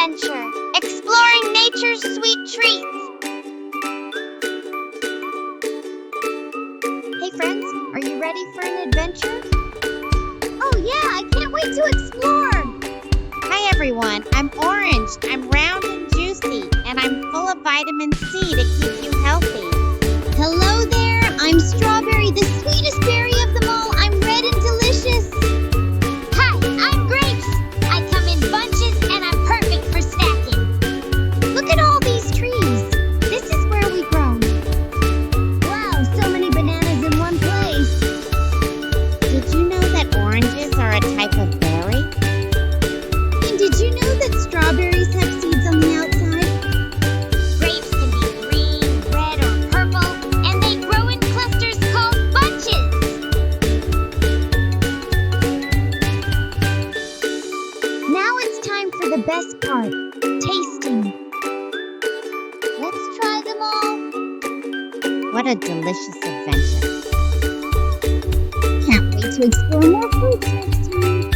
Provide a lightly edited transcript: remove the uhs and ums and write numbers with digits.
adventure, exploring nature's sweet treats. Hey friends, are you ready for an adventure? Oh yeah, I can't wait to explore! Hi everyone, I'm Orange. I'm round and juicy, and I'm full of vitamin C to keep you healthy. Hello there, I'm Strawberry, the sweetest berry of them all. I'm red and delicious. Hi, I'm Grapes. I come in bunches and I'm perfect for snacking. Look at all these trees. This is where we grow. Wow, so many bananas in one place. Did you know that oranges are a type of berry? And did you know that strawberries have seeds on the outside? Grapes can be green, red, or purple, and they grow in clusters called bunches. Now it's time for the best part, tasting. Let's try them all. What a delicious adventure. Can't wait to explore more fruits next time.